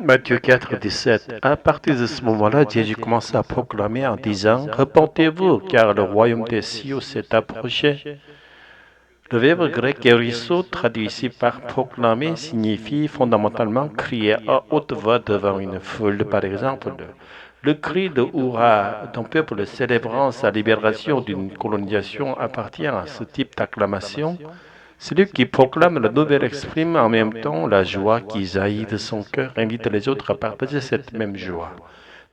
Matthieu 4, 17. À partir de ce moment-là, Jésus commença à proclamer en disant, repentez-vous, car le royaume des cieux s'est approché. Le verbe grec erisso, traduit ici par proclamer, signifie fondamentalement crier à haute voix devant une foule. Par exemple, le cri de hurrah d'un peuple célébrant sa libération d'une colonisation appartient à ce type d'acclamation. Celui qui proclame la nouvelle exprime en même temps la joie qui jaillit de son cœur et invite les autres à partager cette même joie.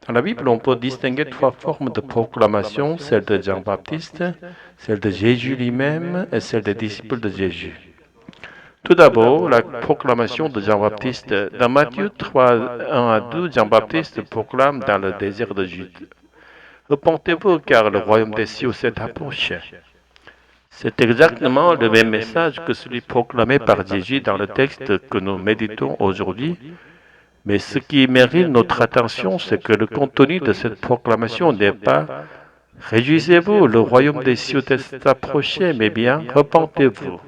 Dans la Bible, on peut distinguer trois formes de proclamation, celle de Jean-Baptiste, celle de Jésus lui-même et celle des disciples de Jésus. Tout d'abord, la proclamation de Jean-Baptiste. Dans Matthieu 3, 1 à 2, Jean-Baptiste proclame dans le désert de Jude. Repentez-vous car le royaume des cieux s'est approché. C'est exactement le même message que celui proclamé par Jésus dans le texte que nous méditons aujourd'hui. Mais ce qui mérite notre attention, c'est que le contenu de cette proclamation n'est pas réjouissez-vous, le royaume des cieux est approché, mais bien repentez-vous.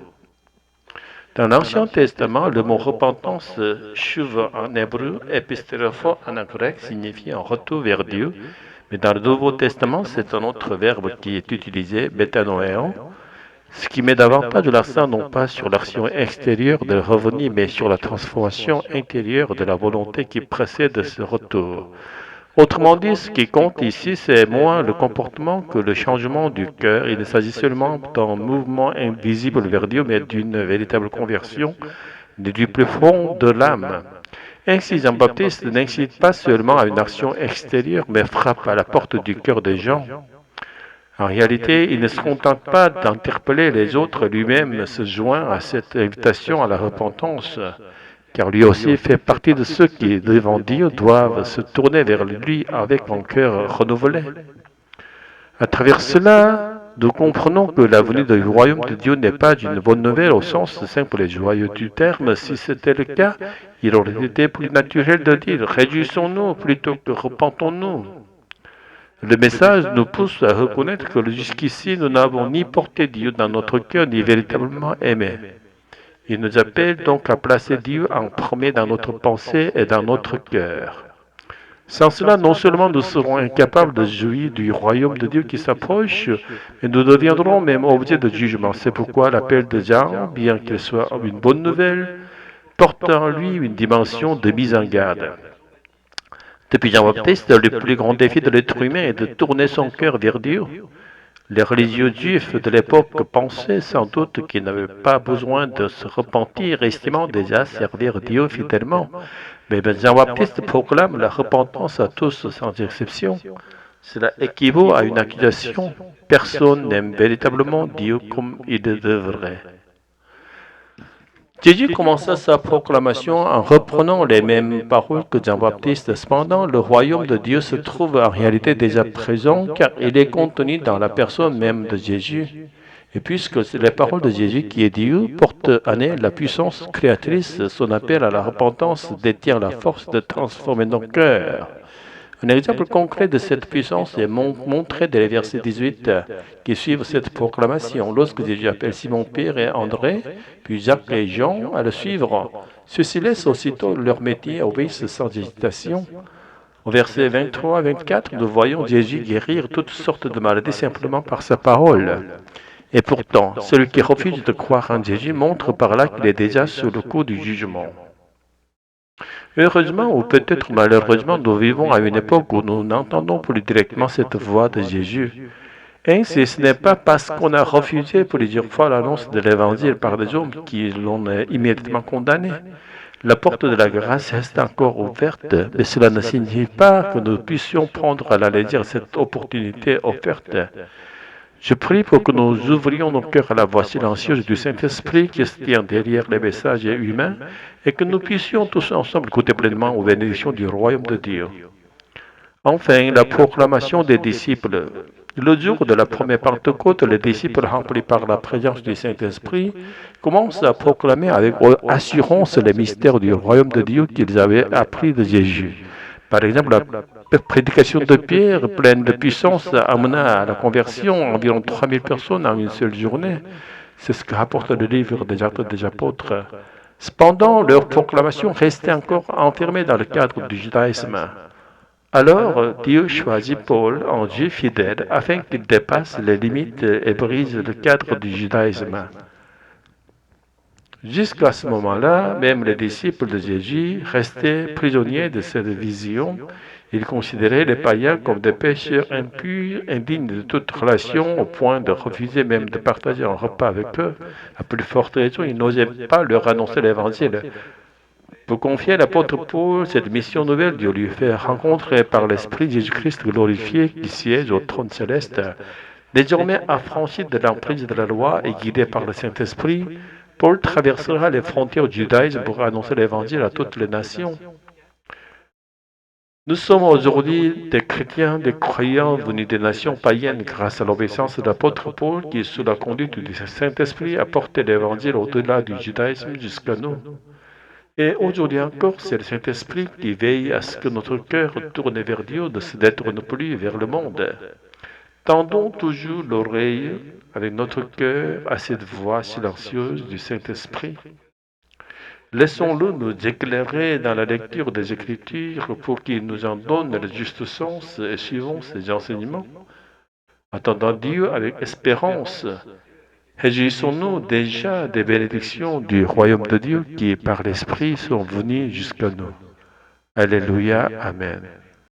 Dans l'Ancien Testament, le mot repentance, shuv en hébreu, epistéropho en grec, signifie un retour vers Dieu. Mais dans le Nouveau Testament, c'est un autre verbe qui est utilisé, metanoeo, ce qui met davantage l'accent non pas sur l'action extérieure de revenir, mais sur la transformation intérieure de la volonté qui précède ce retour. Autrement dit, ce qui compte ici, c'est moins le comportement que le changement du cœur. Il ne s'agit seulement d'un mouvement invisible vers Dieu, mais d'une véritable conversion du plus fond de l'âme. Ainsi, Jean-Baptiste n'incite pas seulement à une action extérieure, mais frappe à la porte du cœur des gens. En réalité, il ne se contente pas d'interpeller les autres, lui-même se joint à cette invitation à la repentance, car lui aussi fait partie de ceux qui, devant Dieu, doivent se tourner vers lui avec un cœur renouvelé. À travers cela, nous comprenons que la venue du royaume de Dieu n'est pas une bonne nouvelle au sens simple et joyeux du terme. Si c'était le cas, il aurait été plus naturel de dire « réjouissons-nous » plutôt que « repentons-nous ». Le message nous pousse à reconnaître que jusqu'ici, nous n'avons ni porté Dieu dans notre cœur, ni véritablement aimé. Il nous appelle donc à placer Dieu en premier dans notre pensée et dans notre cœur. Sans cela, non seulement nous serons incapables de jouir du royaume de Dieu qui s'approche, mais nous deviendrons même objets de jugement. C'est pourquoi l'appel de Jean, bien qu'il soit une bonne nouvelle, porte en lui une dimension de mise en garde. Depuis Jean-Baptiste, le plus grand défi de l'être humain est de tourner son cœur vers Dieu. Les religieux juifs de l'époque pensaient sans doute qu'ils n'avaient pas besoin de se repentir, estimant déjà servir Dieu fidèlement. Mais Jean-Baptiste proclame la repentance à tous sans exception. Cela équivaut à une accusation. Personne n'aime véritablement Dieu comme il devrait. Jésus commença sa proclamation en reprenant les mêmes paroles que Jean-Baptiste. Cependant, le royaume de Dieu se trouve en réalité déjà présent car il est contenu dans la personne même de Jésus. Et puisque c'est les paroles de Jésus qui est Dieu, porte en elle la puissance créatrice, son appel à la repentance détient la force de transformer nos cœurs. Un exemple concret de cette puissance est montré dans les versets 18 qui suivent cette proclamation. Lorsque Jésus appelle Simon-Pierre et André, puis Jacques et Jean à le suivre, ceux-ci laissent aussitôt leur métier et obéissent sans hésitation. Au verset 23-24, nous voyons Jésus guérir toutes sortes de maladies simplement par sa parole. Et pourtant, celui qui refuse de croire en Jésus montre par là qu'il est déjà sous le coup du jugement. Heureusement ou peut-être malheureusement, nous vivons à une époque où nous n'entendons plus directement cette voix de Jésus. Ainsi, ce n'est pas parce qu'on a refusé plusieurs fois l'annonce de l'Évangile par des hommes qui l'ont immédiatement condamné. La porte de la grâce reste encore ouverte, mais cela ne signifie pas que nous puissions prendre à la légère cette opportunité offerte. Je prie pour que nous ouvrions nos cœurs à la voix silencieuse du Saint-Esprit qui se tient derrière les messages humains et que nous puissions tous ensemble goûter pleinement aux bénédictions du royaume de Dieu. Enfin, la proclamation des disciples. Le jour de la première Pentecôte, les disciples remplis par la présence du Saint-Esprit commencent à proclamer avec assurance les mystères du royaume de Dieu qu'ils avaient appris de Jésus. Par exemple, la prédication de Pierre, pleine de puissance, amena à la conversion environ 3000 personnes en une seule journée. C'est ce que rapporte le livre des Actes des Apôtres. Cependant, leur proclamation restait encore enfermée dans le cadre du judaïsme. Alors, Dieu choisit Paul, un juif fidèle, afin qu'il dépasse les limites et brise le cadre du judaïsme. Jusqu'à ce moment-là, même les disciples de Jésus restaient prisonniers de cette vision. Ils considéraient les païens comme des pécheurs impurs, indignes de toute relation, au point de refuser même de partager un repas avec eux. À plus forte raison, ils n'osaient pas leur annoncer l'évangile. Pour confier à l'apôtre Paul cette mission nouvelle, Dieu lui fait rencontrer par l'Esprit Jésus-Christ glorifié qui siège au trône céleste. Désormais affranchi de l'emprise de la loi et guidé par le Saint-Esprit, Paul traversera les frontières du judaïsme pour annoncer l'évangile à toutes les nations. Nous sommes aujourd'hui des chrétiens, des croyants venus des nations païennes grâce à l'obéissance de l'apôtre Paul qui, sous la conduite du Saint-Esprit, a porté l'évangile au-delà du judaïsme jusqu'à nous. Et aujourd'hui encore, c'est le Saint-Esprit qui veille à ce que notre cœur tourne vers Dieu, ne se détourne plus vers le monde. Tendons toujours l'oreille avec notre cœur à cette voix silencieuse du Saint-Esprit. Laissons-le nous éclairer dans la lecture des Écritures pour qu'il nous en donne le juste sens et suivons ses enseignements. Attendant Dieu avec espérance, réjouissons-nous déjà des bénédictions du royaume de Dieu qui, par l'Esprit, sont venues jusqu'à nous. Alléluia, Amen.